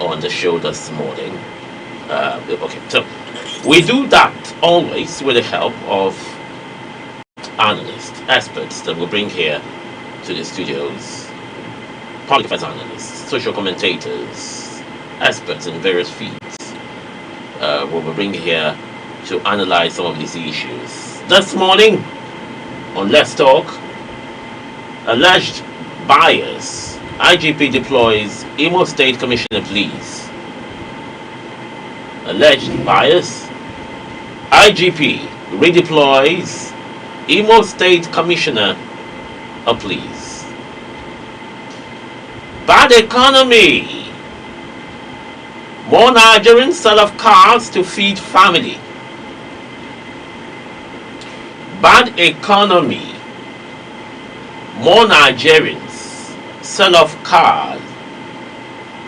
on the show this morning. Okay, so we do that always with the help of analysts, experts that we bring here to the studios, public affairs analysts, social commentators, experts in various fields. We will bring here to analyze some of these issues. This morning on Let's Talk, alleged bias, IGP deploys Imo State Commissioner Police. Alleged bias, IGP redeploys Imo State Commissioner of Police. Bad economy. More Nigerians sell off cars to feed family. Bad economy. More Nigerians sell off cars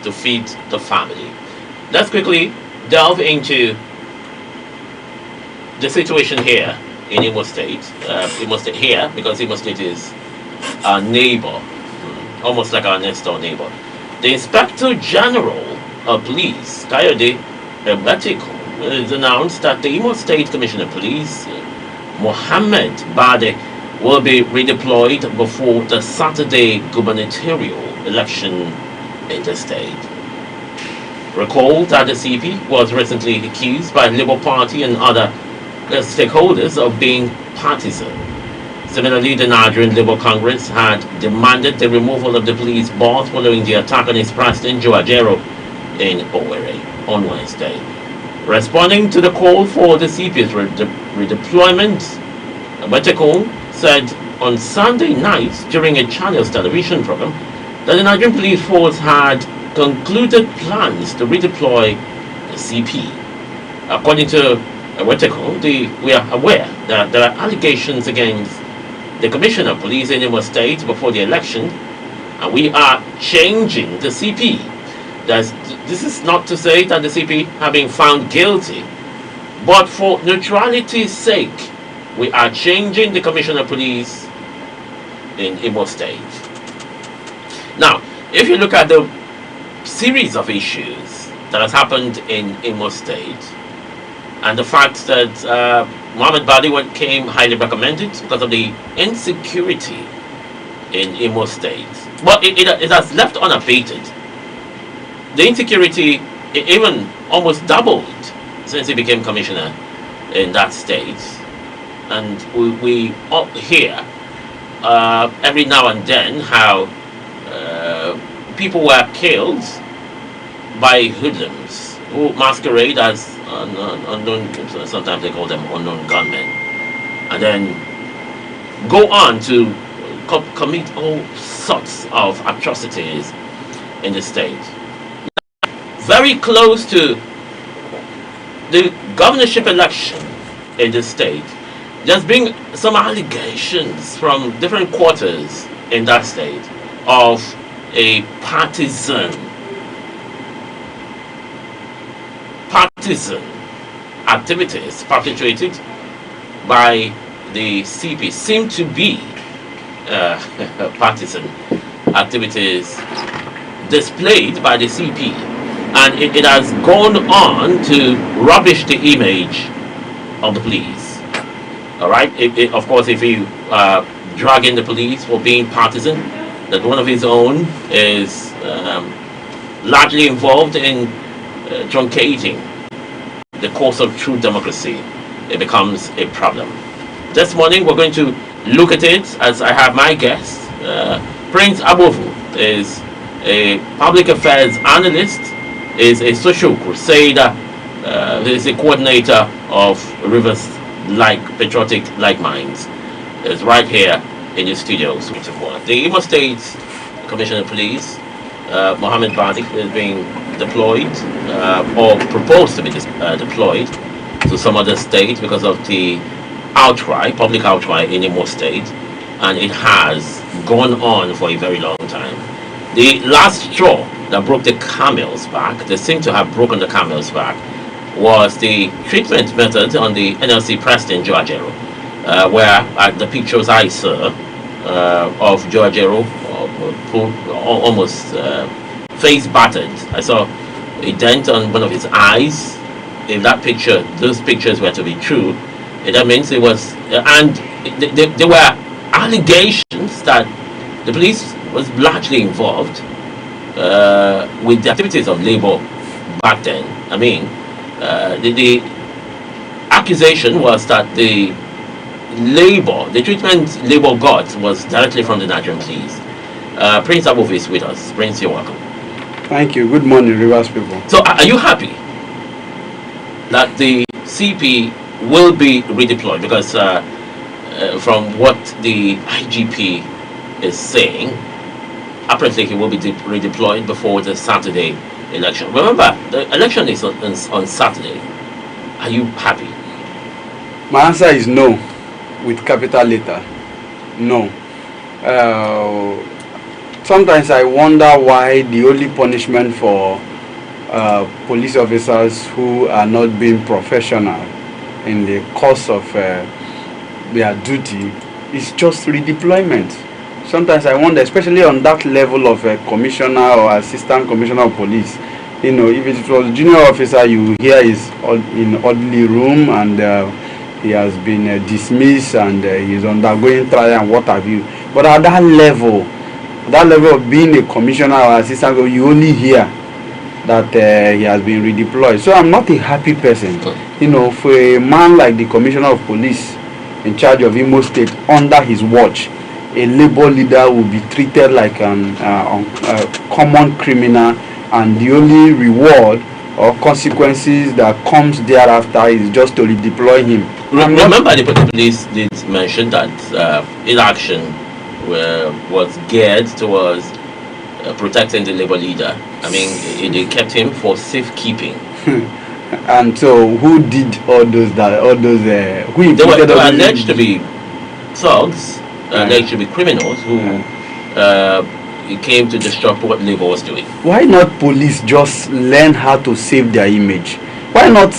to feed the family. Let's quickly delve into the situation here in Imo State. Imo State here, because Imo State is our neighbor, almost like our next door neighbor. The Inspector General of Police, Kayode Ebatiko, has announced that the Imo State Commissioner of Police, Mohammed Bade, will be redeployed before the Saturday gubernatorial election in the state. Recall that the CP was recently accused by the Labour Party and other stakeholders of being partisan. Similarly, the Nigerian Labour Congress had demanded the removal of the police boss following the attack on its president, Joe Ajero, in Owerri on Wednesday. Responding to the call for the CP's redeployment, Abateko said on Sunday night during a Channels television program that the Nigerian police force had concluded plans to redeploy the CP. According to Abateko, we are aware that there are allegations against the Commissioner of Police in Imo State before the election, and we are changing the CP. This is not to say that the CP have been found guilty, but for neutrality's sake, we are changing the Commissioner of Police in Imo State. Now, if you look at the series of issues that has happened in Imo State, and the fact that Mohammed Badi came highly recommended because of the insecurity in Imo State, but it has left unabated. The insecurity even almost doubled since he became commissioner in that state. And we hear every now and then how people were killed by hoodlums who masquerade as unknown, sometimes they call them unknown gunmen, and then go on to commit all sorts of atrocities in the state. Very close to the governorship election in the state, there's been some allegations from different quarters in that state of a partisan activities perpetrated by the CP. Seem to be partisan activities displayed by the CP, and it has gone on to rubbish the image of the police. All right. Of course, if you drag in the police for being partisan, that one of his own is largely involved in truncating the course of true democracy, it becomes a problem. This morning, we're going to look at it as I have my guest. Prince Abovu is a public affairs analyst, is a social crusader, is a coordinator of Rivers Patriotic Like Minds. Is right here in the studios. The Imo State Commissioner of Police, Mohammed Badi, is being deployed or proposed to be deployed to some other state because of the public outcry in Imo State, and it has gone on for a very long time. The last straw that broke the camel's back, they seem to have broken the camel's back, was the treatment method on the NLC president, Joe Ajero, where the pictures I saw of Joe Ajero almost face battered. I saw a dent on one of his eyes. If that picture, those pictures were to be true, that means it was, and there were allegations that the police was largely involved with the activities of Labour back then. I mean, the accusation was that the treatment Labour got was directly from the Nigerian police. Prince Above is with us. Prince, you're welcome. Thank you. Good morning, Rivers people. So, are you happy that the CP will be redeployed? Because from what the IGP is saying, apparently he will be redeployed before the Saturday election. Remember, the election is on Saturday. Are you happy? My answer is no, with capital letter. No. Sometimes I wonder why the only punishment for police officers who are not being professional in the course of their duty is just redeployment. Sometimes I wonder, especially on that level of a commissioner or assistant commissioner of police, you know, if it was junior officer, you hear he's in orderly room and he has been dismissed and he's undergoing trial and what have you. But at that level of being a commissioner or assistant, you only hear that he has been redeployed. So I'm not a happy person. You know, for a man like the commissioner of police in charge of Imo State, under his watch, a labor leader will be treated like a common criminal, and the only reward or consequences that comes thereafter is just to redeploy him. Remember, the police did mention that his action was geared towards protecting the labor leader. I mean, they kept him for safekeeping. And so, who did all those? Who they were alleged to be thugs, alleged to be criminals who came to disrupt what Labour was doing. Why not police just learn how to save their image? Why not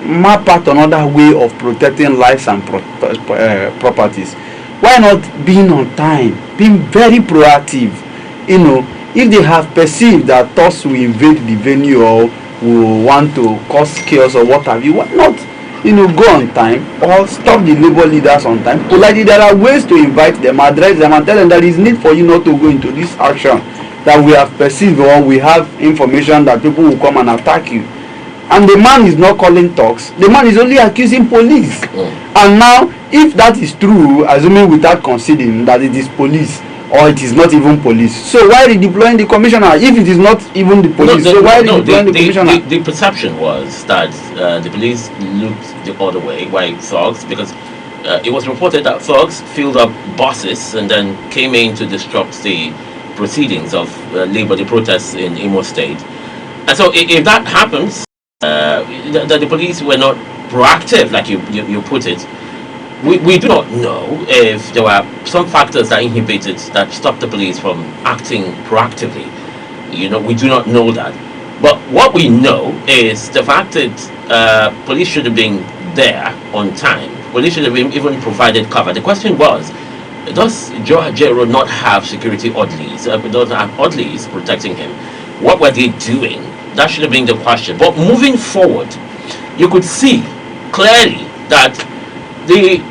map out another way of protecting lives and properties? Why not being on time, being very proactive? You know, if they have perceived that thugs will invade the venue or will want to cause chaos or what have you, why not, you know, go on time or stop the labor leaders on time? Politely, there are ways to invite them, address them, and tell them there is need for you not to go into this action that we have perceived, or we have information that people will come and attack you. And the man is not calling talks, the man is only accusing police. And now, if that is true, assuming without conceding that it is police or it is not even police, so why redeploying the commissioner if it is not even the police? So why redeploying the commissioner? The perception was that the police looked the other way, why thugs, because it was reported that thugs filled up buses and then came in to disrupt the proceedings of Labour, the protests in Imo State. And so if that happens, that the police were not proactive, like you put it, we do not know if there were some factors that inhibited, that stopped the police from acting proactively. You know, we do not know that. But what we know is the fact that police should have been there on time. Police should have even provided cover. The question was, does Joe Ajero not have security orderlies? Does have orderlies protecting him? What were they doing? That should have been the question. But moving forward, you could see clearly that the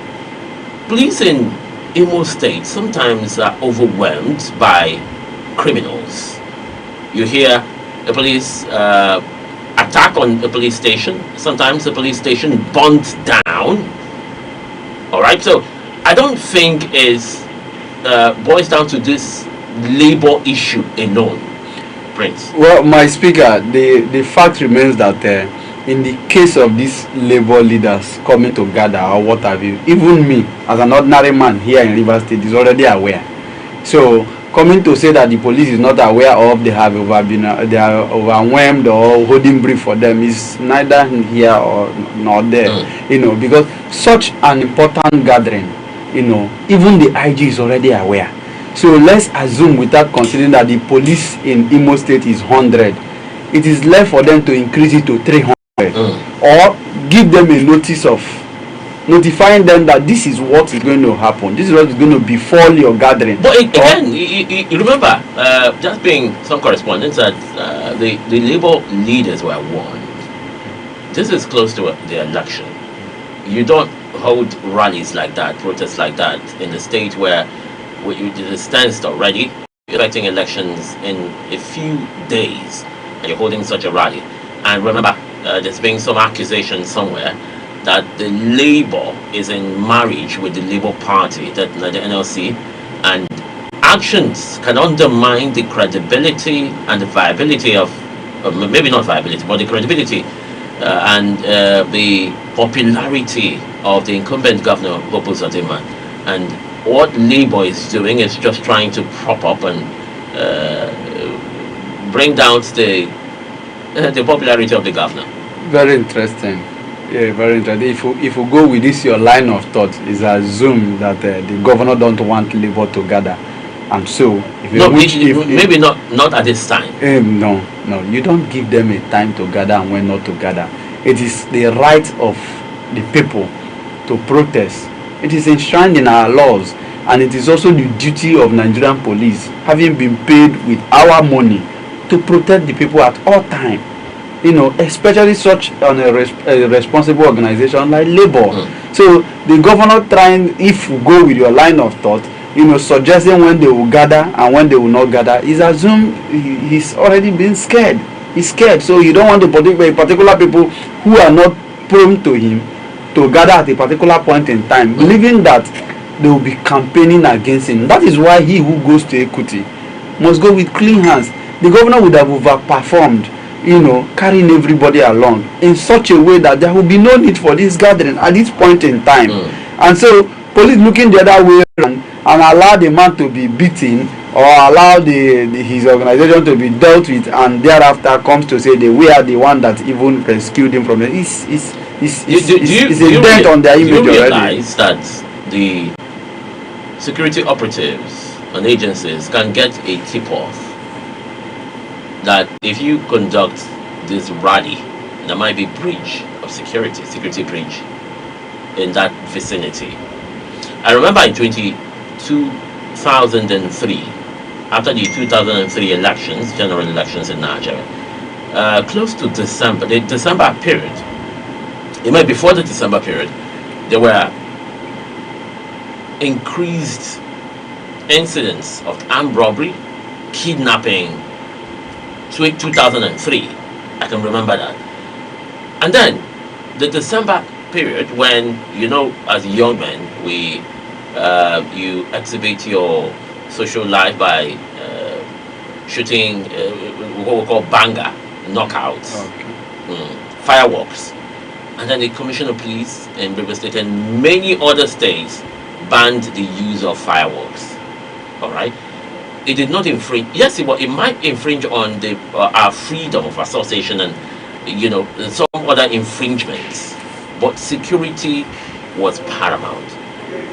police in Imo State sometimes are overwhelmed by criminals. You hear the police attack on a police station. Sometimes the police station burnt down. All right, so I don't think it boils down to this labor issue alone, Prince. Well, my speaker, the fact remains that in the case of these labor leaders coming to gather or what have you, even me as an ordinary man here in Rivers State is already aware. So coming to say that the police is not aware of, they are overwhelmed or holding brief for them is neither here or nor there. You know, because such an important gathering, you know, even the IG is already aware. So let's assume, without considering that the police in Imo State is 100, it is left for them to increase it to 300 or give them a notice of notifying them that this is what is going to happen, this is what is going to befall your gathering. But again, you remember, just being some correspondence that the Labour leaders were warned. This is close to the election. You don't hold rallies like that, protests like that in the state where you did a standstill already. You're expecting elections in a few days, and you're holding such a rally. And remember, there's been some accusation somewhere that the Labour is in marriage with the Labour Party, that the NLC, and actions can undermine the credibility and the viability of, maybe not viability, but the credibility and the popularity of the incumbent governor, Hope Uzodinma. And what Labour is doing is just trying to prop up and bring down the popularity of the governor. Very interesting. Yeah, very interesting. If you go with this, your line of thought is assume that the governor don't want Labour to gather, and so maybe not at this time. No, you don't give them a time to gather and when not to gather. It is the right of the people to protest. It is enshrined in our laws, and it is also the duty of Nigerian police, having been paid with our money, to protect the people at all time. Especially such a responsible organization like Labour. So the governor trying, if you go with your line of thought, suggesting when they will gather and when they will not gather, is assumed he's already been scared. He's scared, so you don't want to particular people who are not prone to him to gather at a particular point in time, believing that they will be campaigning against him. That is why he who goes to Equity must go with clean hands. The governor would have overperformed, carrying everybody along in such a way that there will be no need for this gathering at this point in time. And so police looking the other way around and allow the man to be beaten, or allow his organization to be dealt with, and thereafter comes to say we are the one that even rescued him from it. It's a dent on their image already. Do you realize that the security operatives and agencies can get a tip-off that if you conduct this rally, there might be breach of security breach in that vicinity? I remember in 2003, after the 2003 elections, general elections in Nigeria, close to December, the December period, even before the December period, there were increased incidents of armed robbery, kidnapping. 2003, I can remember that. And then the December period, when as young men you exhibit your social life by shooting what we call banger, knockouts, fireworks, and then the Commission of Police in River State and many other states banned the use of fireworks. All right. It did not infringe. Yes, it might infringe on our freedom of association and some other infringements, but security was paramount.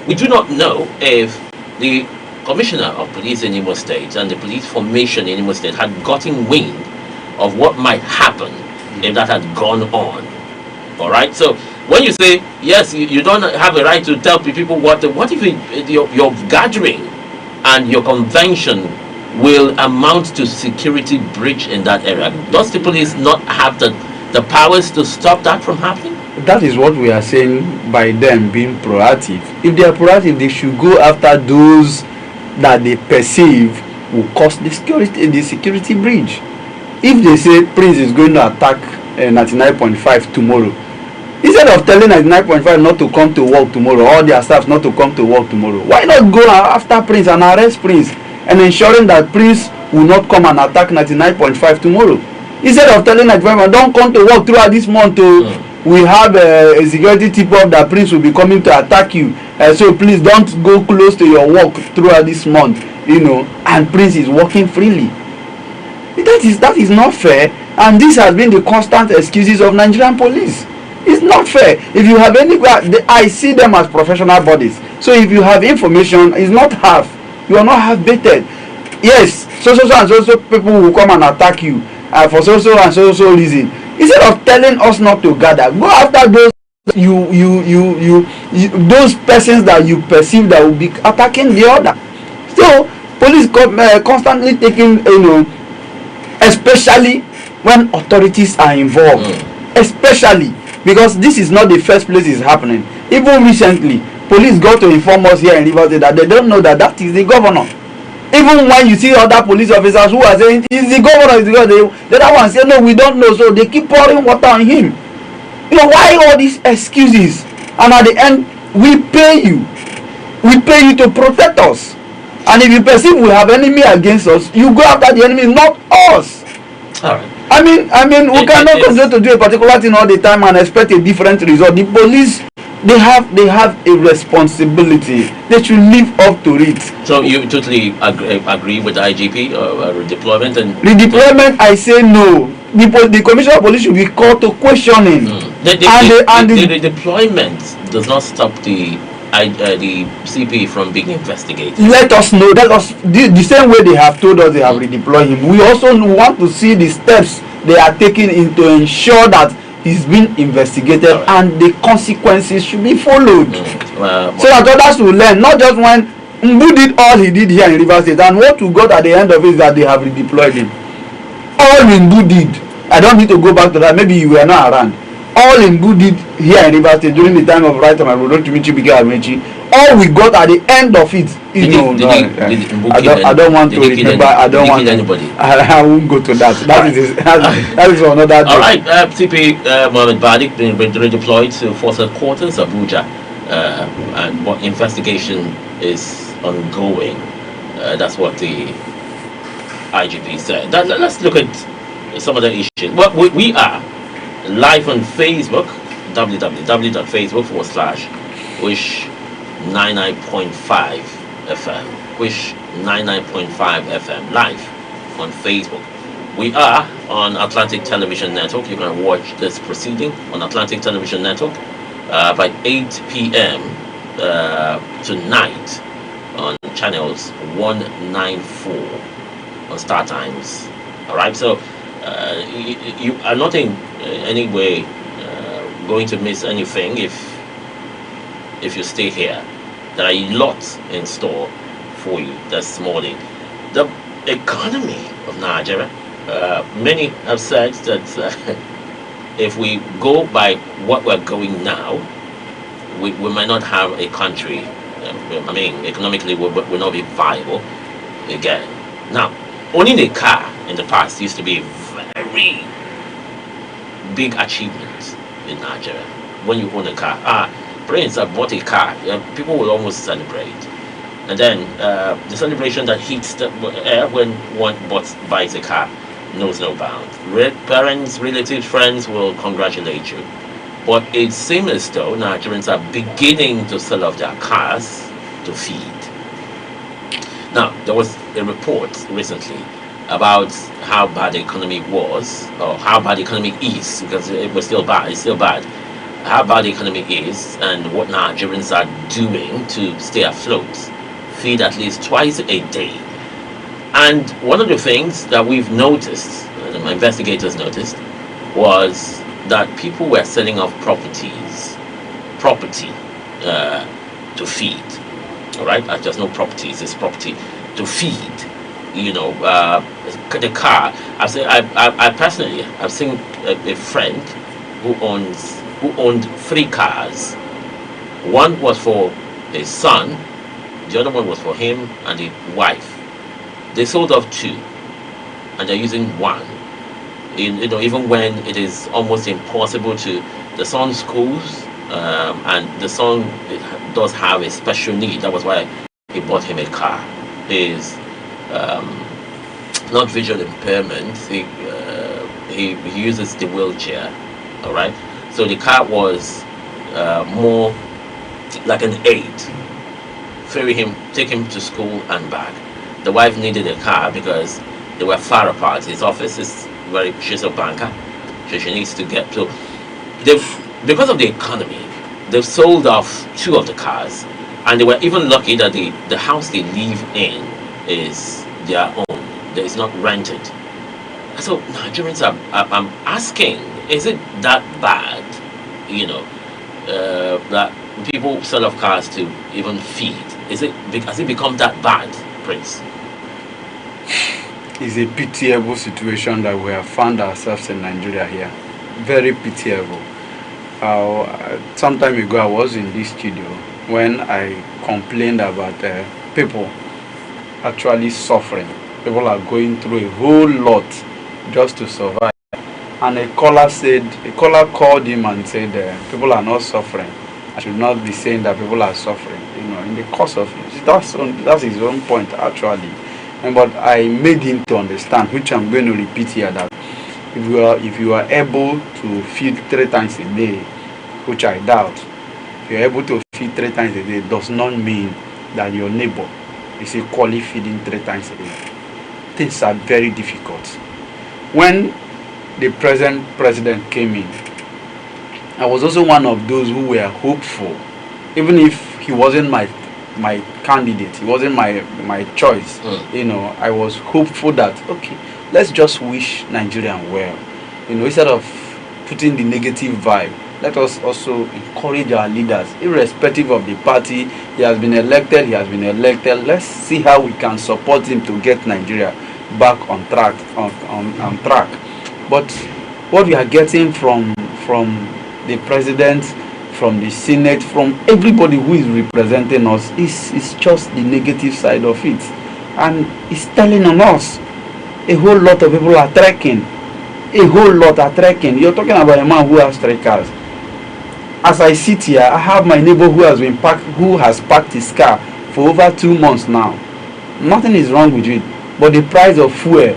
We do not know if the Commissioner of Police in Imo State and the police formation in Imo State had gotten wind of what might happen if that had gone on. All right. So when you say yes, you don't have a right to tell people what if your gathering and your convention will amount to security breach in that area? Does the police not have the powers to stop that from happening? That is what we are saying by them being proactive. If they are proactive, they should go after those that they perceive will cause the security breach. If they say Prince is going to attack 99.5 tomorrow, instead of telling 99.5 not to come to work tomorrow, or their staff not to come to work tomorrow, why not go after Prince and arrest Prince and ensuring that Prince will not come and attack 99.5 tomorrow? Instead of telling 99.5 don't come to work throughout this month, we have a security tip-off that Prince will be coming to attack you, so please don't go close to your work throughout this month, and Prince is working freely. That is not fair, and this has been the constant excuses of Nigerian police. It's not fair. If you have I see them as professional bodies. So if you have information, it's not half. You are not half-baked. Yes, so and so people will come and attack you for so and so reason. Instead of telling us not to gather, go after those you those persons that you perceive that will be attacking the other. So police constantly taking, especially when authorities are involved, especially because this is not the first place it's happening. Even recently, police got to inform us here in Rivers State that they don't know that that is the governor. Even when you see other police officers who are saying it's the governor, the other one say no, we don't know, so they keep pouring water on him. Why all these excuses? And at the end, we pay you to protect us. And if you perceive we have enemy against us, you go after the enemy, not us. All right. I mean, we cannot continue to do a particular thing all the time and expect a different result. The police, they have a responsibility. They should live up to it. So you totally agree with the IGP redeployment and redeployment? I say no. The commissioner of police should be called to questioning. The redeployment does not stop the CP from being investigated. Let us know. The same way they have told us they have redeployed him. We also want to see the steps they are taking to ensure that he's been investigated, right, and the consequences should be followed. So that others will learn, not just when Mbu did all he did here in Rivers State, and what we got at the end of it is that they have redeployed him. All Mbu did, I don't need to go back to that, maybe you were not around. All Mbu did here in Rivers State during the time of Right Honorable Amechi, all we got at the end of it, I don't want to remember. I won't go to that. That is another day. All right, CP Mohammed Badik been redeployed to Force Headquarters Abuja, and what investigation is ongoing. That's what the IGP said. Let's look at some of the issues. Well, we are live on Facebook, www.facebook.com/wish 99.5 FM, wish 99.5 FM, live on Facebook. We are on Atlantic Television Network. You can watch this proceeding on Atlantic Television Network by 8 p.m. Tonight on channels 194 on StarTimes. All right, so you are not in any way going to miss anything if you stay here. There are a lot in store for you this morning. The economy of Nigeria, many have said that if we go by what we're going now, we might not have a country. Economically, we'll not be viable again. Now, owning a car in the past used to be a very big achievement in Nigeria. When you own a car, Prince, I bought a car. People will almost celebrate, and then the celebration that hits the air when one buys a car knows no bounds. Parents, relatives, friends will congratulate you, but it seems as though Nigerians are beginning to sell off their cars to feed. Now, there was a report recently about how bad the economy was, or how bad the economy is, because it was still bad. It's still bad. How bad the economy is, and what Nigerians are doing to stay afloat. Feed at least twice a day. And one of the things that we've noticed, my investigators noticed, was that people were selling off property to feed. All right, just no properties, it's property to feed. The car. I personally have seen a friend who owned 3 cars. One was for his son, the other one was for him and the wife. They sold off 2, and they're using 1. Even when it is almost impossible to the son's schools, and the son does have a special need. That was why he bought him a car. His not visual impairment. He uses the wheelchair. All right. So the car was more like an aid. Ferry him, take him to school and back. The wife needed a car because they were far apart. His office is she's a banker, so she needs to get to. Because of the economy, they've sold off 2 of the cars, and they were even lucky that the house they live in is their own. That is not rented. So Nigerians I'm asking, is it that bad? that people sell off cars to even feed? Has it become that bad, Prince? It's a pitiable situation that we have found ourselves in Nigeria here. Very pitiable. Some time ago, I was in this studio when I complained about people actually suffering. People are going through a whole lot just to survive. And a caller called him and said, people are not suffering. I should not be saying that people are suffering. In the course of it, that's his own point actually. But I made him to understand, which I'm going to repeat here, that if you are able to feed 3 times a day, which I doubt, if you're able to feed 3 times a day, does not mean that your neighbor is equally feeding 3 times a day. Things are very difficult. When the present president came in, I was also one of those who were hopeful, even if he wasn't my candidate, he wasn't my choice. I was hopeful that, okay, let's just wish Nigerian well. Instead of putting the negative vibe, let us also encourage our leaders, irrespective of the party. He has been elected. Let's see how we can support him to get Nigeria back on track. But what we are getting from the president, from the Senate, from everybody who is representing us is just the negative side of it. And it's telling on us a whole lot of people are trekking. A whole lot are trekking. You're talking about a man who has 3 cars. As I sit here, I have my neighbor who has parked his car for over 2 months now. Nothing is wrong with it. But the price of fuel,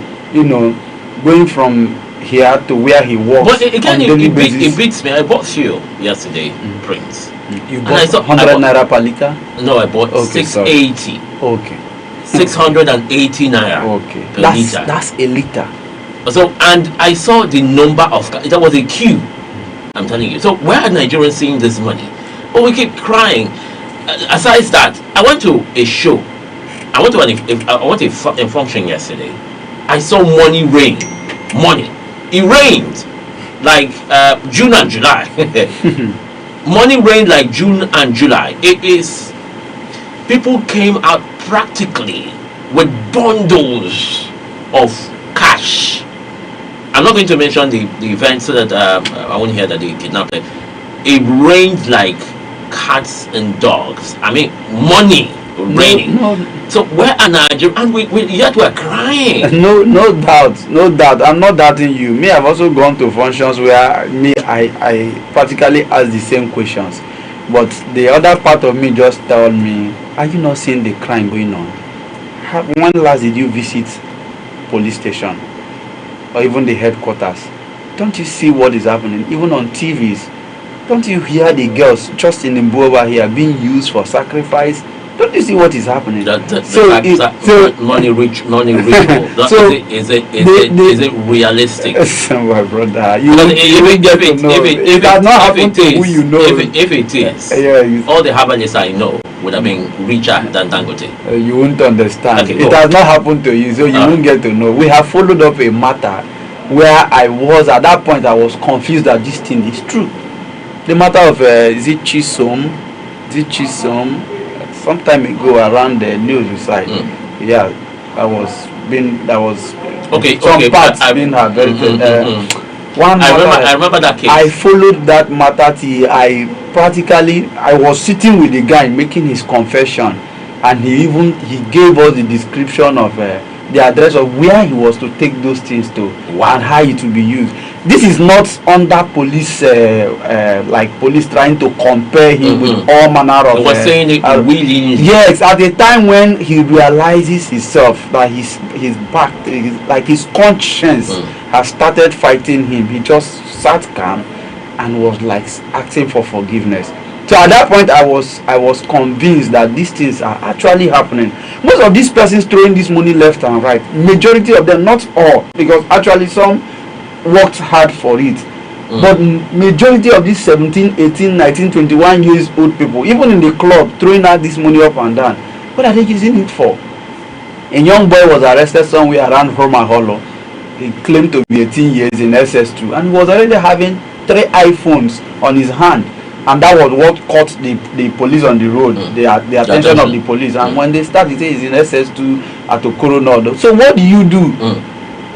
going from here to where he works. But again, it beats me. I bought fuel yesterday, Prince. You bought 100 naira per liter? No, I bought 680. Okay. 680 naira per liter. That's a liter. So, and I saw the number of cars. There was a queue. I'm telling you. So, where are Nigerians seeing this money? Oh, we keep crying. Aside that, I went to a show. I went to a function yesterday. I saw money rain. Money. It rained like June and July. Money rained like June and July. It is. People came out practically with bundles of cash. I'm not going to mention the event so that I won't hear that they kidnapped it. It rained like cats and dogs. I mean, money raining. No. So where are Nigeria? And yet we're crying. No doubt. I'm not doubting you. Me, I've also gone to functions where I practically ask the same questions. But the other part of me just told me, are you not seeing the crime going on? When last did you visit police station or even the headquarters? Don't you see what is happening? Even on TVs, don't you hear the girls just in Mbu over here being used for sacrifice? Don't you see what is happening? Money ritual. Is it realistic? My brother, it does not happen to who you know. If it is, all the Habanis I know would have been richer than Dangote. You won't understand. Okay, it has not happened to you, so you won't get to know. We have followed up a matter where I was at that point. I was confused that this thing is true. The matter of is it Chisom? Some time ago around the news side, that was parts being harvested. I remember that case. I followed that matter till I was sitting with the guy making his confession, and he gave us the description of the address of where he was to take those things to and how it will be used. This is not under police, like police trying to compare him with all manner of. He was saying it willingly. Yes, at the time when he realizes himself that his back, his conscience has started fighting him, he just sat calm and was like asking for forgiveness. So at that point, I was convinced that these things are actually happening. Most of these persons throwing this money left and right, majority of them, not all, because actually some worked hard for it. But majority of these 17, 18, 19, 21 years old people, even in the club, throwing out this money up and down, what are they using it for? A young boy was arrested somewhere around Homa Hollow. He claimed to be 18 years in SS2 and was already having 3 iPhones on his hand. And that was what caught the police on the road, the attention of the police. And when they start, they say it's in SS2 at Okorono. So what do you do?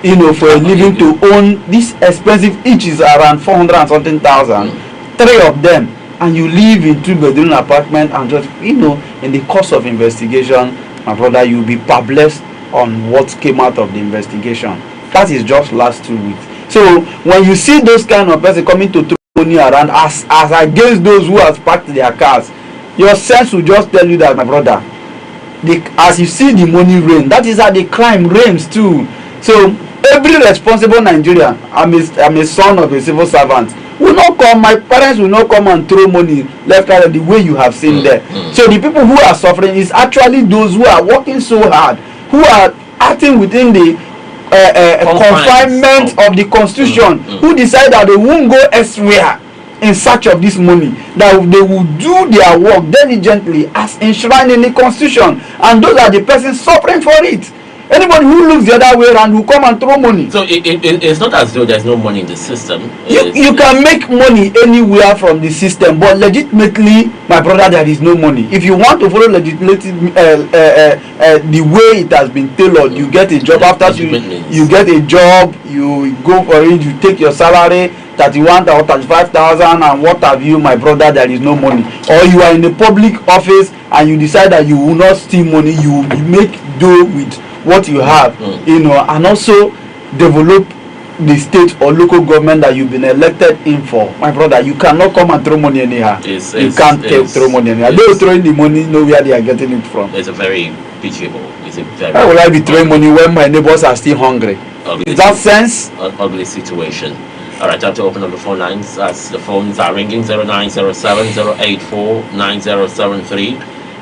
You know, for a living to own this expensive, each is around 400 and something thousand, three of them, and you live in 2-bedroom apartment, and just, you know, in the course of investigation, my brother, you'll be perplexed on what came out of the investigation. That is just last 2 weeks. So when you see those kind of person coming to throw money around as against those who have parked their cars, your sense will just tell you that, my brother, as you see the money rain, that is how the crime reigns too. So every responsible Nigerian, I'm a son of a civil servant, will not come, my parents will not come and throw money left and right the way you have seen there. So the people who are suffering is actually those who are working so hard, who are acting within the confinement of the constitution, who decide that they won't go elsewhere in search of this money, that they will do their work diligently as enshrined in the constitution, and those are the persons suffering for it. Anybody who looks the other way around will come and throw money. So it's not as though there's no money in the system. You can make money anywhere from the system, but legitimately, my brother, there is no money. If you want to follow legitimately the way it has been tailored, you get a job. After you get a job, you go for it, you take your salary, 31 or 35,000 and what have you, my brother, there is no money. Or you are in a public office and you decide that you will not steal money, you will make do with what you have, you know, and also develop the state or local government that you've been elected in for. My brother, you cannot come and throw money anyhow. You can't throw money anyhow. They're throwing the money, know where they are getting it from. It's a very pitiable. How will I be throwing money when my neighbors are still hungry? Is that sense? An ugly situation. All right, I have to open up the phone lines as the phones are ringing. 0907-084-9073,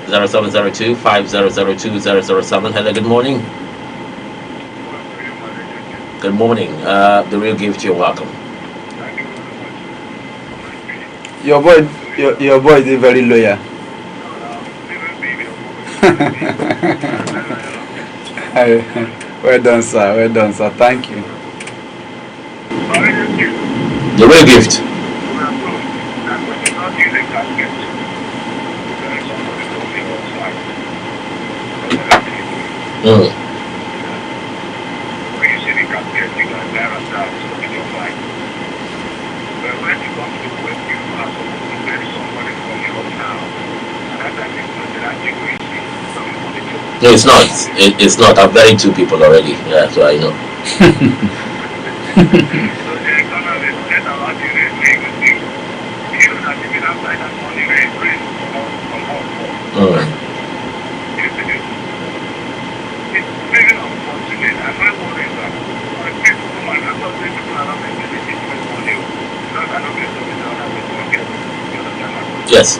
0702-5002-007. Hello, good morning. Good morning. The Real Gift, you're welcome. Your boy is very loyal. Well done, sir. Well done, sir. Thank you. The Real Gift. No, it's not. It's not. I've buried 2 people already. Yeah, so I know. Yes.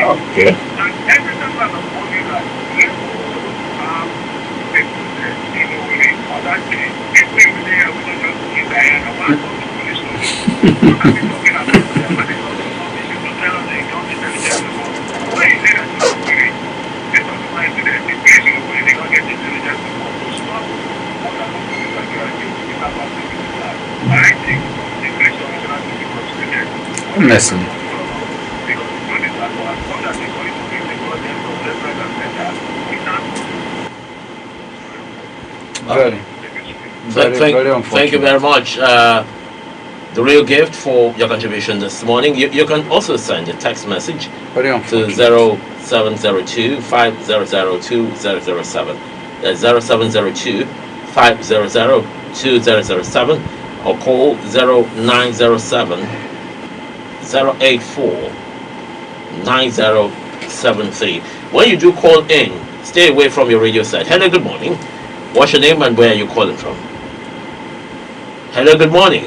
Okay. Honestly. Very Thank you very much. The real gift for your contribution this morning. You can also send a text message Very to unfortunate. 0702 500 2007. That's 0702 500 2007, or call 0907 084 9073. When you do call in, stay away from your radio set. Hello, good morning. What's your name and where are you calling from? Hello, good morning.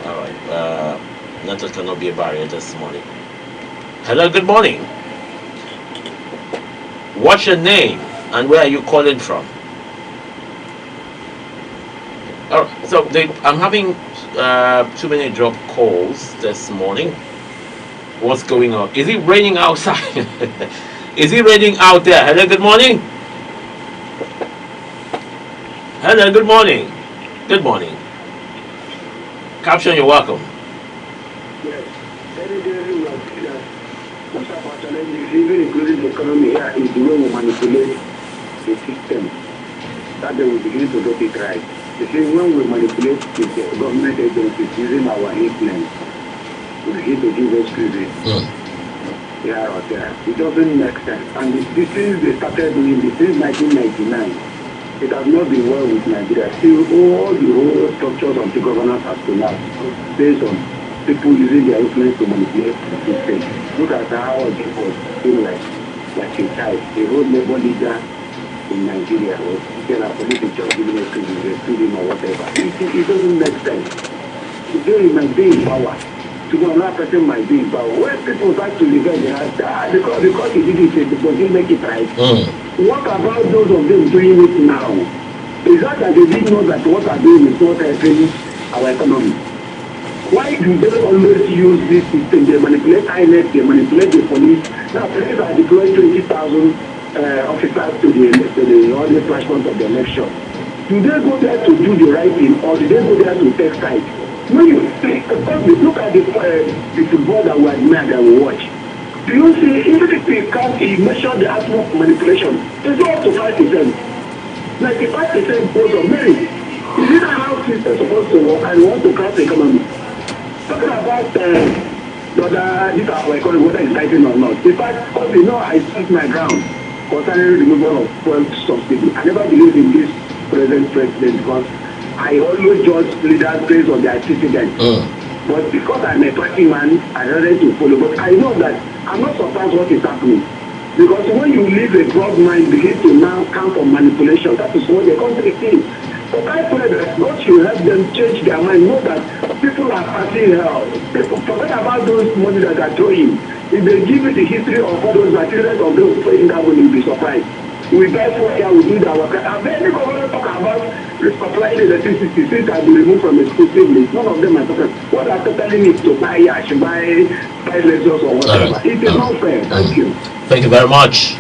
All right. Network cannot be a barrier this morning. Hello, good morning. What's your name and where are you calling from? All right. So I'm having too many drop calls this morning. What's going on? Is it raining outside? Is it raining out there? Hello, good morning. Hello, good morning. Good morning. Caption, you're welcome. Yes, very, very well. Most of our challenges, even including the economy here, is the way we manipulate the system. That they will begin to get it right. You see, when we manipulate the government agencies using our influence, we begin to give excuses here or there. It doesn't make sense. And since they started doing this since 1999, it has not been well with Nigeria. Still, all the whole structures of the governance has collapsed based on people using their influence to manipulate the system. Look at how it was feeling like a child. A whole labor leader in Nigeria was getting a police job, giving it to him or whatever. It doesn't make sense. Today, he might be in power. Tomorrow, another person might be in power. When people start to revenge, they have because he did it, because he make it right. What about those of them doing it now? Is that they didn't know that what they're doing is not helping our economy? Why do they always use this system? They manipulate INEC, they manipulate the police. Now, police are deploying 20,000 officers to the audio flashpoint of the election. Do they go there to do the right thing, or do they go there to take sides? When you look at the football that we admire, that we watch, do you see, even if we can't measure the actual manipulation, it's up to 5%. 95% goes on merit. Is it how systems supposed to work and want to crash the economy? Talking about this our economy, whether it's fighting or not. In fact, because I stood my ground concerning removal of fuel subsidy. I never believed in this present president because I always judge leaders based on their antecedents. But because I'm a party man, I decided to follow. But I know that I'm not surprised what is happening. Because when you leave a broad mind, begin to now count on manipulation, that is what the country is. But I pray that God should help them change their mind, know that people are passing hell. People forget about those money that are throwing. If they give you the history of all those materials of those throwing that money, you'll be surprised. We buy food here, we do that work. And then the government talk about supplying electricity since I've been removed from exclusively. None of them are talking. What are telling me to buy yash, buy Lexus or whatever. It is not fair. Thank you. Thank you very much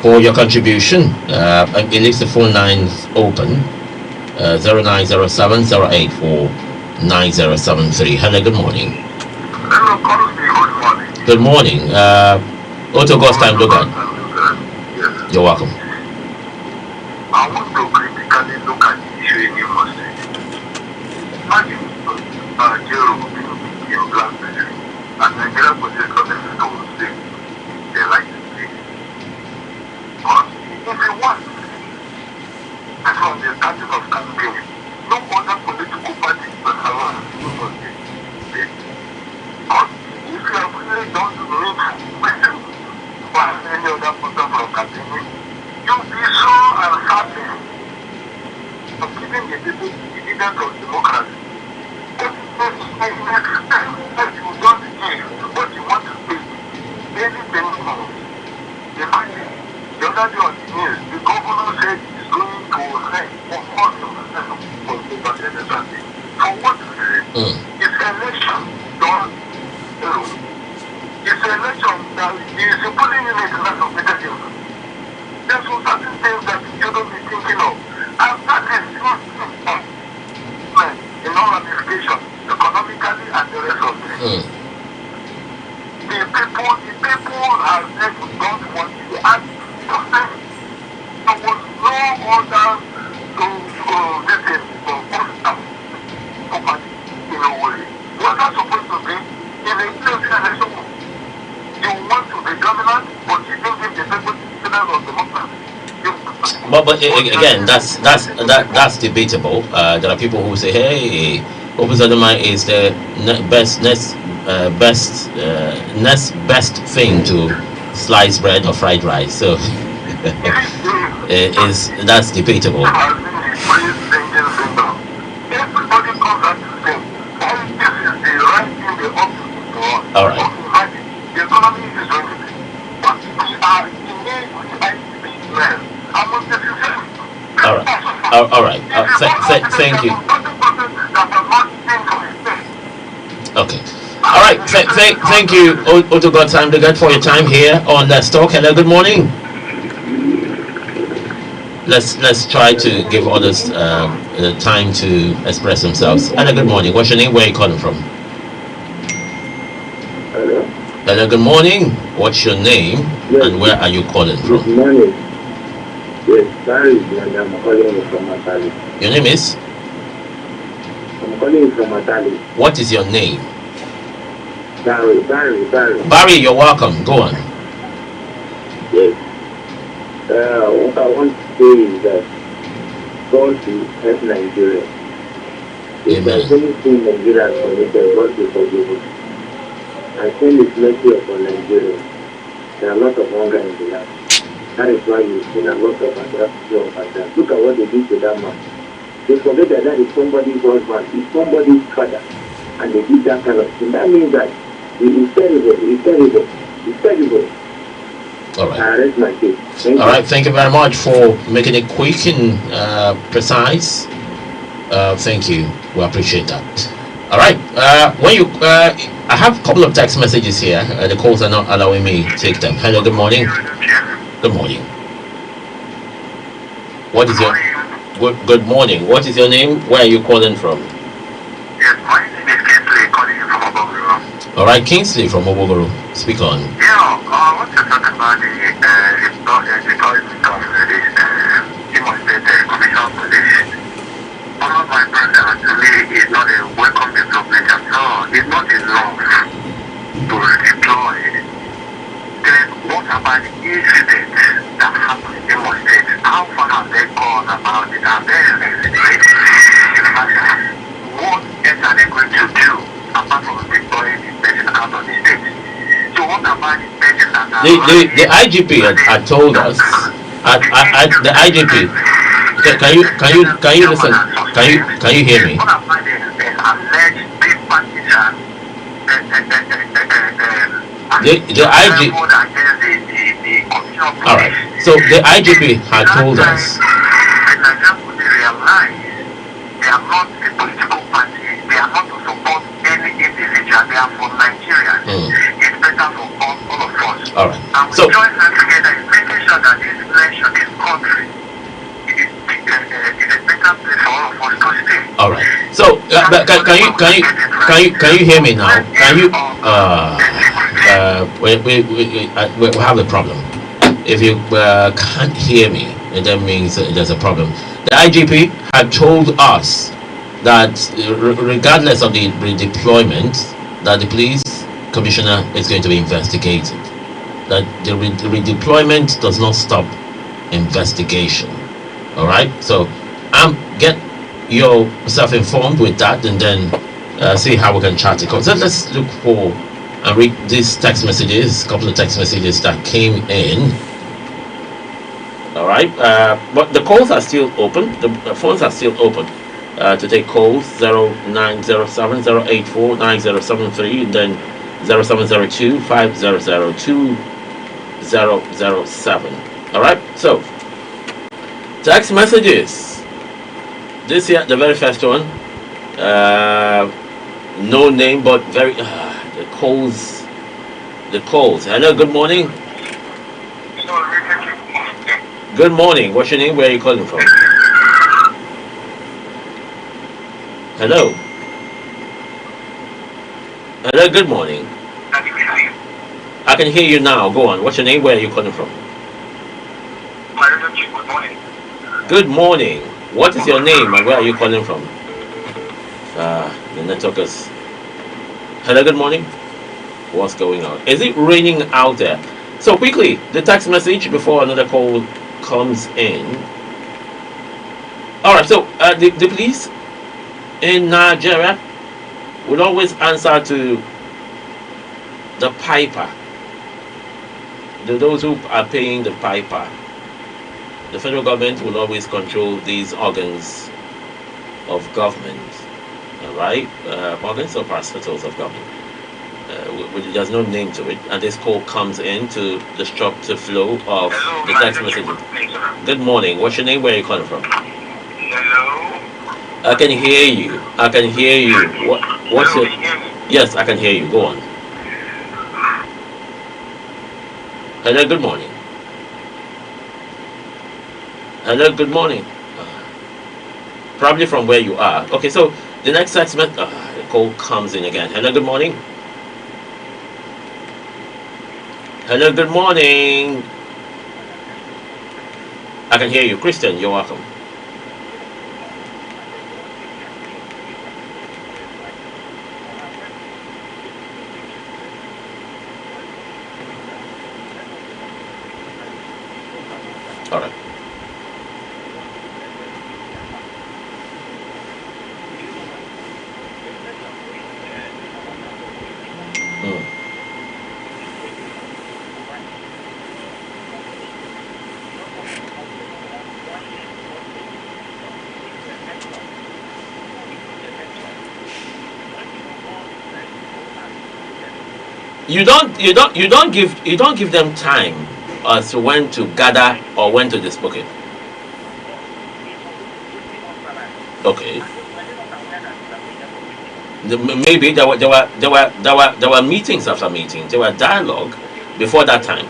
for your contribution. It leaves the phone lines open. 0907 084 9073. Hello, good morning. Hello, Good good morning. morning. Otto Ghost time, Logan. Yes. You're welcome. I want to critically look at the issue in your state. Imagine Jero in Black Country and Nigeria police coming to say they like to say. But if you want, from the starting of campaign, no other political party but around you for the state. But if you have really done the needful for any other person from campaigning, you'll be so uncertain of giving the people the dividend of democracy. But next time that you don't give what you want to pay, anything comes. Imagine, the other day on the news, the governor said he's going to rent for 40% for the budget. For what reason? It's election done alone. It's an election that is a polling unit that of better things. There's some certain things that you shouldn't be thinking of. And that is in all ramifications, economically and the rest of it. The people are there to don't want to act. There was no order to visit for again, that's debatable. There are people who say, "Hey, Open Sodoma is the next best thing to sliced bread or fried rice." So is that's debatable. Everybody comes out to say, all this is the right thing they ought to do to us. All right. The economy is going to be. But we are in need with ICBs. I must say, All right. All right. Thank you. Okay. All right. Thank you, Otto God Time to get for your time here on Let's Talk. Hello. Good morning. Let's try to give others the time to express themselves. Hello. Good morning. What's your name? Where are you calling from? Hello? Hello. Good morning. What's your name and where are you calling from? Good morning. Yes, Barry, and I'm calling you from Matali. Your name is? I'm calling you from Matali. What is your name? Barry. Barry, you're welcome. Go on. Yes. What I want to say is that God will help Nigeria. If there's Amen. anything Nigeria has committed, God will forgive us. And send His mercy upon Nigeria. There are a lot of hunger in the land. That is why you've seen a lot of atrocity of that. Look at what they did to that man. They forget that that is somebody's husband, it's somebody's father, and they did that kind of thing. That means that it is terrible, it's terrible. All right. I arrest my case. All right. Thank you very much for making it quick and precise. Thank you. We appreciate that. All right. I have a couple of text messages here. The calls are not allowing me to take them. Hello. Good morning. Good morning. What is your good morning? What is your name? Where are you calling from? Yes, my name is Kingsley, calling you from Obogoro. All right, Kingsley from Obogoro. Speak on. Yeah, I want to talk about the deployment of this Imo State Commission Police. One of my brothers, to me, is not a welcome development at all. It's not enough to redeploy. Then what about the incidents that happened in Imo State? How far have they gone about it? Have they investigated? What else are they going to do apart from deploying the person out of the state? So what about the person that are The IGP had told us. The IGP. Can you listen? Can you hear me? What about the alleged big partisan The IG. All right. So the IGP had told us. The Nigerian police realize they are not a political party. They are not to support any individual. They are for Nigerians. It's better for all of us. All right. And we So join hands together in making sure that this nation, this country, is a better place for all of us to stay. all right. So can you hear me now? Can you we have a problem. If you can't hear me, that means there's a problem. The IGP had told us that regardless of the redeployment, that the police commissioner is going to be investigated. That the redeployment does not stop investigation. All right. So get yourself informed with that, and then see how we can chat it. So let's look for and read these text messages. A couple of text messages that came in. All right, but the calls are still open. The phones are still open to take calls 0907 084 9073, and then 0702 500 2007. All right, so text messages. This here, the very first one, no name, but very the calls. Hello, good morning. Good morning. What's your name? Where are you calling from? Hello. Hello, good morning. I can hear you now. Go on. What's your name? Where are you calling from? Good morning. Good morning. What is your name and where are you calling from? The network is... Hello, good morning. What's going on? Is it raining out there? So quickly, the text message before another call comes in. All right. So the police in Nigeria will always answer to the piper, those who are paying the piper. The federal government will always control these organs of government, all right? Organs or parastatals of government. There's no name to it, and this call comes in to disrupt the flow of Hello, the my text name is message. Good morning, sir. Good morning. What's your name? Where are you calling from? Hello. I can hear you. I can hear you. What's Hello, your? can you hear me? Yes, I can hear you. Go on. Hello. Good morning. Hello. Good morning. Probably from where you are. Okay. So the next text message call comes in again. Hello. Good morning. Hello. Good morning. I can hear you, Christian. You're welcome. All right. Mm. You don't give them time as to when to gather or when to disbook it. Okay. Maybe there were meetings after meetings. There were dialogue before that time.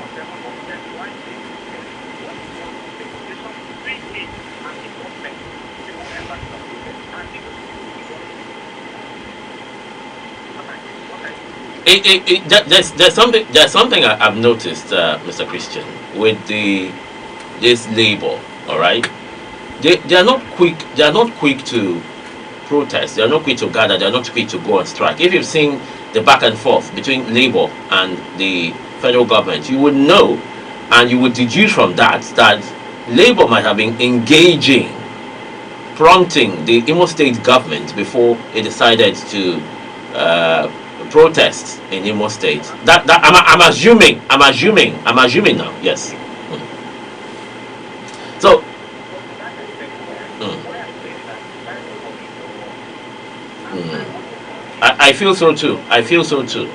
There's something I've noticed, Mr. Christian, with this labor. All right, they are not quick. They are not quick to protest. They are not quick to gather. They are not quick to go on strike. If you've seen the back and forth between labor and the federal government, you would know, and you would deduce from that labor might have been engaging, prompting the Imo State government before it decided to uh, protest in Imo State. That I'm assuming now. Yes. So mm, mm, I feel so too. I feel so too.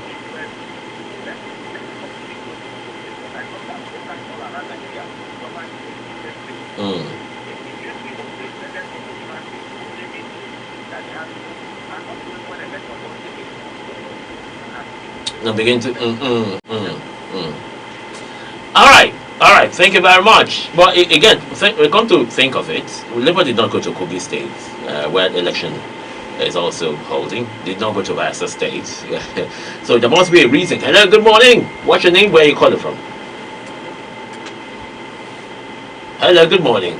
Mm. Now begin to mm. All right. Thank you very much. But again, we come to think of it, Labour did not go to Kogi State, where the election is also holding. Did not go to Bayelsa State, so there must be a reason. Hello, good morning. What's your name? Where are you calling from? Hello, good morning.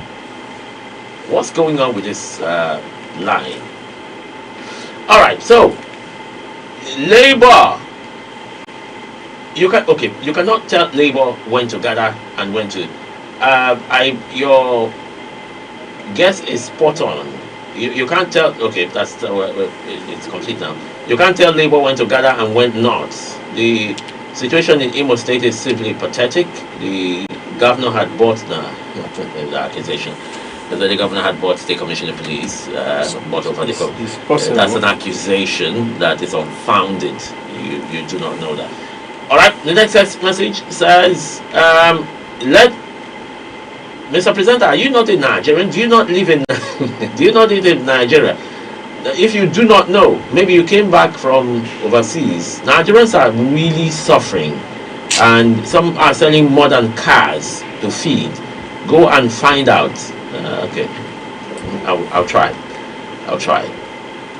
What's going on with this line? All right, so Labour. You cannot tell Labour when to gather and when to. Your guess is spot on. You can't tell. Okay, it's complete now. You can't tell Labour when to gather and when not. The situation in Imo State is simply pathetic. The governor had bought the accusation that the governor had bought the commissioner of police, bought over the It's possible. that's an accusation that is unfounded. You do not know that. All right. The next text message says, "Let Mr. Presenter, are you not a Nigerian? Do you not live in do you not live in Nigeria? If you do not know, maybe you came back from overseas. Nigerians are really suffering, and some are selling more than cars to feed. Go and find out. Okay, I'll try. I'll try.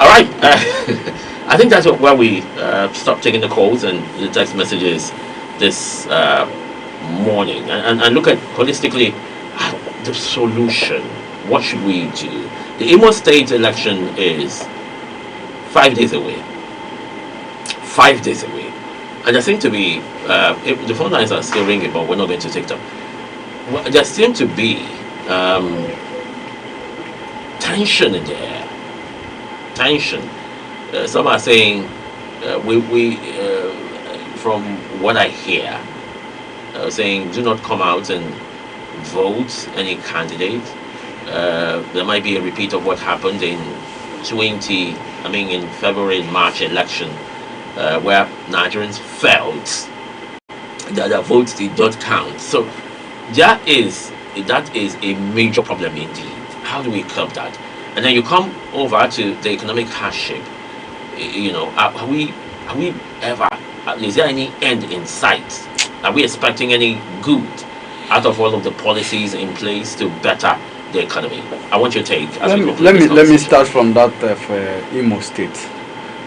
All right. I think that's where we stop taking the calls and the text messages this morning, and look at holistically the solution. What should we do? The Imo State election is 5 days away. 5 days away, and there seem to be the phone lines are still ringing, but we're not going to take them. Well, there seem to be tension in the air. Tension. Some are saying from what I hear, saying do not come out and vote any candidate. There might be a repeat of what happened in in February and March election, where Nigerians felt that their votes did not count. So that is a major problem indeed. How do we curb that? And then you come over to the economic hardship. Are we ever? Is there any end in sight? Are we expecting any good out of all of the policies in place to better the economy? I want your take. Let me start from that of Imo State.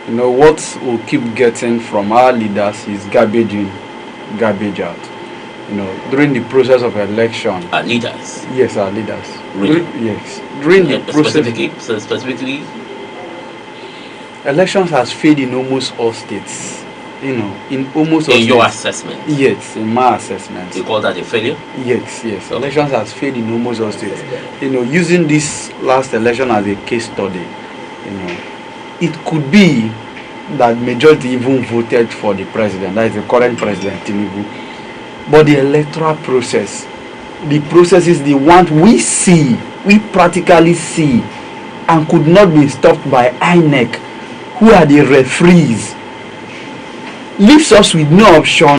What we'll keep getting from our leaders is garbage in, garbage out. During the process of election. Our leaders. Yes, our leaders. Really? Yes. During the process. Specifically. Elections has failed in almost all states. In almost all states. In your states. assessment? Yes, in my assessment. You call that a failure? Yes. Elections has failed in almost all states. Using this last election as a case study, it could be that majority even voted for the president, that is the current president, Tinubu. But the electoral process, the process is the one we practically see, and could not be stopped by INEC, who are the referees, leaves us with no option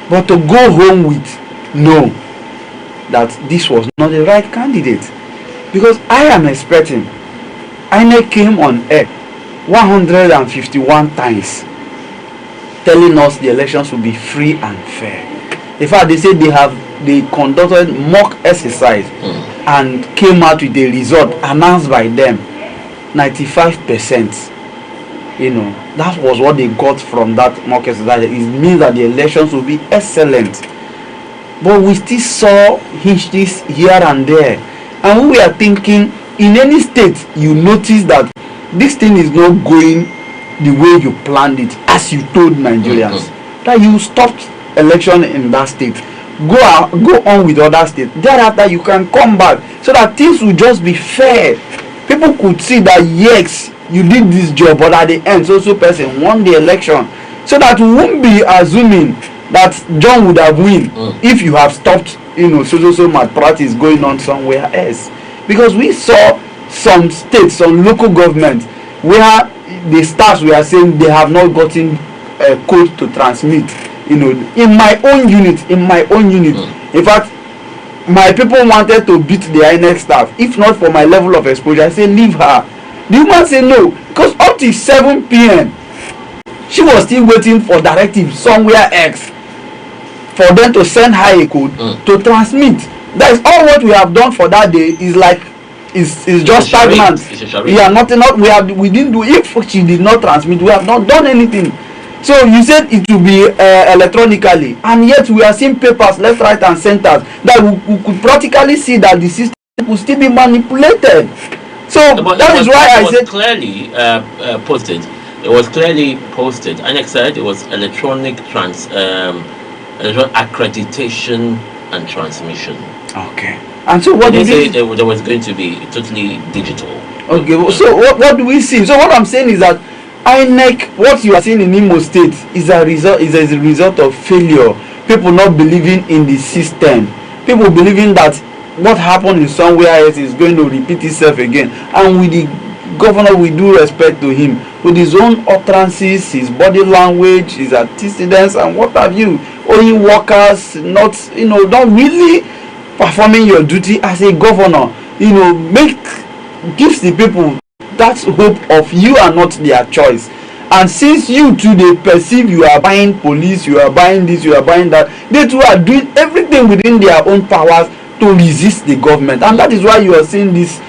but to go home with no, that this was not the right candidate. Because I am expecting, INEC came on air 151 times telling us the elections will be free and fair. In fact, they said they conducted mock exercise and came out with a result announced by them, 95%. That was what they got from that mock exercise. It means that the elections will be excellent. But we still saw hitches here and there. And we are thinking, in any state, you notice that this thing is not going the way you planned it, as you told Nigerians. That you stopped election in that state. Go on with other states. Thereafter, you can come back so that things will just be fair. People could see that, yes, you did this job, but at the end, so person won the election. So that we won't be assuming that John would have won if you have stopped, so malpractice going on somewhere else. Because we saw some states, some local governments, where the stars we are saying they have not gotten a code to transmit. In my own unit, in fact, my people wanted to beat the INEC staff. If not for my level of exposure, I say leave her. The woman say no, because up to 7 p.m. she was still waiting for directive somewhere else for them to send her a code to transmit. That is all what we have done for that day. Is just stagnant. We didn't do. If she did not transmit, we have not done anything. So you said it will be electronically, and yet we are seeing papers left, right, and center that we could practically see that the system could still be manipulated. So that is why I said clearly posted. It was clearly posted. INEC said it was electronic accreditation and transmission. Okay. And so what did they say? There was going to be totally digital. Okay. So what do we see? So what I'm saying is that INEC, what you are seeing in Imo State, is a result of failure. People not believing in the system. People believing that what happened in somewhere else is going to repeat itself again. And with the governor, we do respect to him, with his own utterances, his body language, his antecedents, and what have you. Only workers not really performing your duty as a governor. Gives the people that hope of you are not their choice. And since you too they perceive you are buying police, you are buying this, you are buying that, they too are doing everything within their own powers to resist the government. And that is why you are seeing this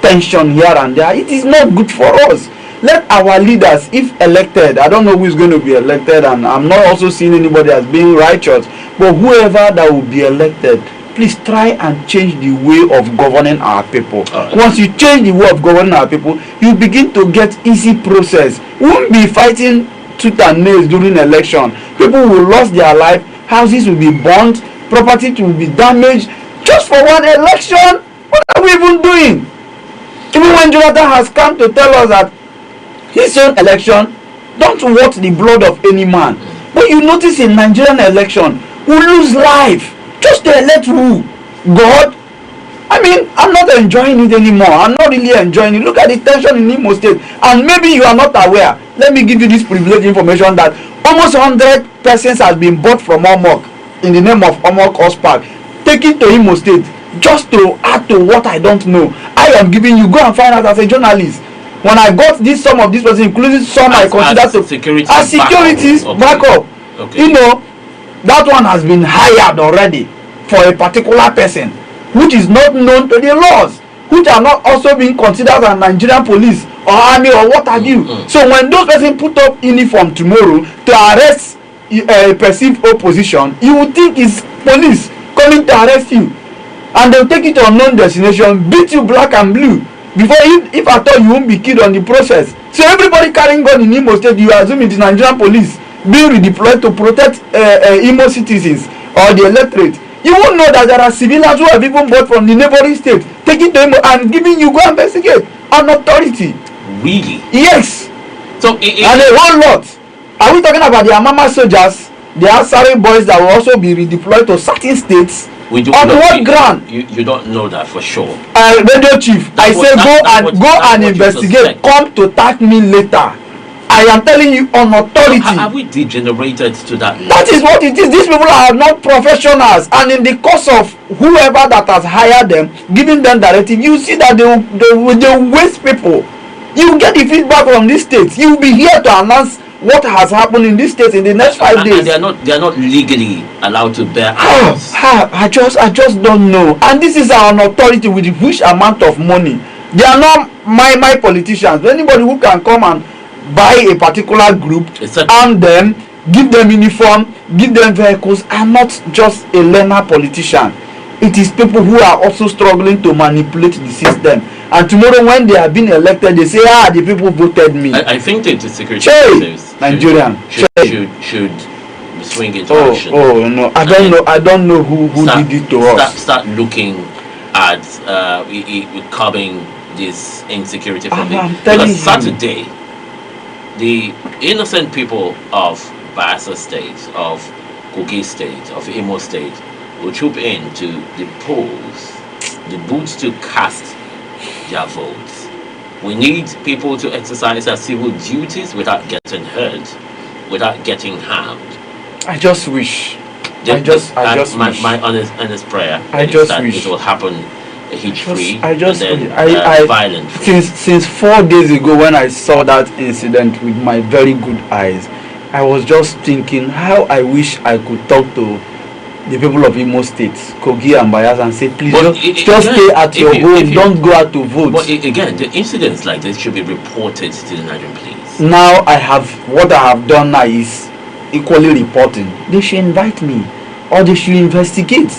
tension here and there. It is not good for us. Let our leaders, if elected, I don't know who is going to be elected, and I'm not also seeing anybody as being righteous, but whoever that will be elected, please try and change the way of governing our people. Once you change the way of governing our people, you begin to get easy process. We won't be fighting tooth and nails during election. People will lose their life, houses will be burnt, property will be damaged, just for one election. What are we even doing? When Jonathan has come to tell us that his own election don't want the blood of any man, but you notice in Nigerian election we lose life just to elect who? God? I mean, I'm not enjoying it anymore. I'm not really enjoying it. Look at the tension in Imo State. And maybe you are not aware. Let me give you this privileged information that almost 100 persons has been bought from Omok in the name of Omok Park, taken to Imo State just to add to what I don't know. I am giving you, go and find out as a journalist. When I got this, some of this person, including some I consider to security as securities backup. Okay. You know, that one has been hired already for a particular person, which is not known to the laws, which are not also being considered as Nigerian police or army or what have you. So when those persons put up uniform tomorrow to arrest a perceived opposition, you would think it's police coming to arrest you, and they'll take you to unknown destination, beat you black and blue before, if at all, you won't be killed on the process. So everybody carrying gun in Imo State, you assume it is Nigerian police being redeployed to protect Imo citizens or the electorate. You won't know that there are civilians who have even bought from the neighboring state, taking to Imo and giving you, go investigate on authority. Really? Yes. So and a whole lot. Are we talking about the Amama soldiers, the Asari boys that will also be redeployed to certain states? We do on what ground? You don't know that for sure. Radio chief, I say go and investigate. Come to thank me later. I am telling you on authority. Have we degenerated to that? That is what it is. These people are not professionals, and in the course of whoever that has hired them, giving them directive, you see that they waste people. You get the feedback from these states. You will be here to announce what has happened in this state in the next 5 days. And they are not legally allowed to bear arms. I just don't know. And this is an authority with which amount of money. They are not my politicians. Anybody who can come and buy a particular group, arm them, give them uniform, give them vehicles, are not just a learner politician. It is people who are also struggling to manipulate the system. And tomorrow when they are being elected, they say, the people voted me. I think that the security services Nigerian should swing into action. Oh no, I don't know who did it to us. Start looking at curbing this insecurity from because Saturday, the innocent people of Bayelsa State, of Kogi State, of Imo State will troop into the polls, the booths to cast their votes. We need people to exercise their civil duties without getting hurt, without getting harmed. I just wish. My honest prayer is that it will happen hitch-free and violent. Since 4 days ago, when I saw that incident with my very good eyes, I was just thinking how I wish I could talk to the people of Imo State, Kogi and Bayelsa, and say, please just stay at your home, don't go out to vote. But again, the incidents like this should be reported to the Nigerian police. Now what I have done now is equally reporting. They should invite me, or they should investigate.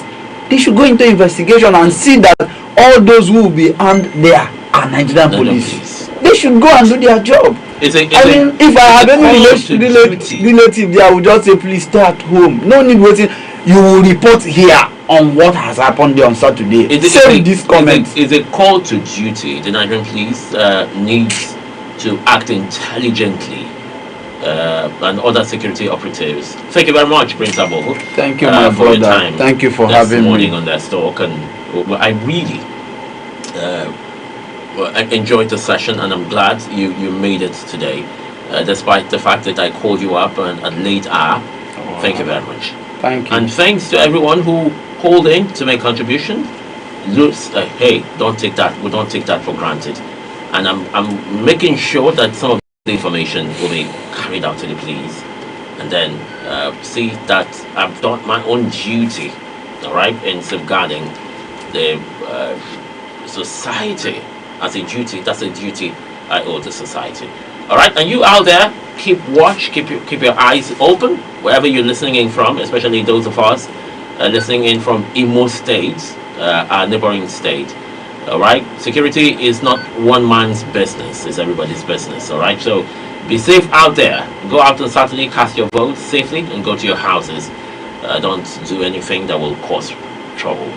They should go into investigation and see that all those who will be armed there are Nigerian police. They should go and do their job. If I have any relative there, I would just say, please stay at home. No need waiting. You will report here on what has happened there on Saturday. This comment is a call to duty. The Nigerian police needs to act intelligently, and other security operatives. Thank you very much, Prince Abo. Thank you, my for your brother. time. Thank you for having me on that talk, and I really I enjoyed the session, and I'm glad you made it today, despite the fact that I called you up at late hour. Thank you very much. Thank you. And thanks to everyone who called in to make contribution. Hey, don't take that. We don't take that for granted. And I'm making sure that some of the information will be carried out to the police, and then see that I've done my own duty, all right, in safeguarding the society as a duty. That's a duty I owe the society. All right, and you out there, keep watch, keep your eyes open wherever you're listening in from, especially those of us listening in from Imo State, our neighboring state. All right, security is not one man's business; it's everybody's business. All right, so be safe out there. Go out on Saturday, cast your votes safely, and go to your houses. Don't do anything that will cause trouble.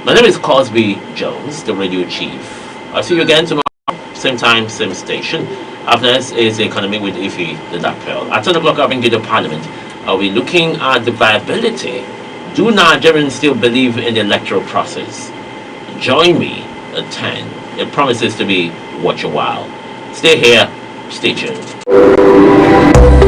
My name is Cosby Jones, the radio chief. I'll see you again tomorrow. same time, same station. After this is the economy with Ify, the Dark Pearl. At 10 o'clock, I'll bring you the Parliament. Are we looking at the viability? Do Nigerians still believe in the electoral process? Join me at 10. It promises to be worth your while. Stay here, stay tuned.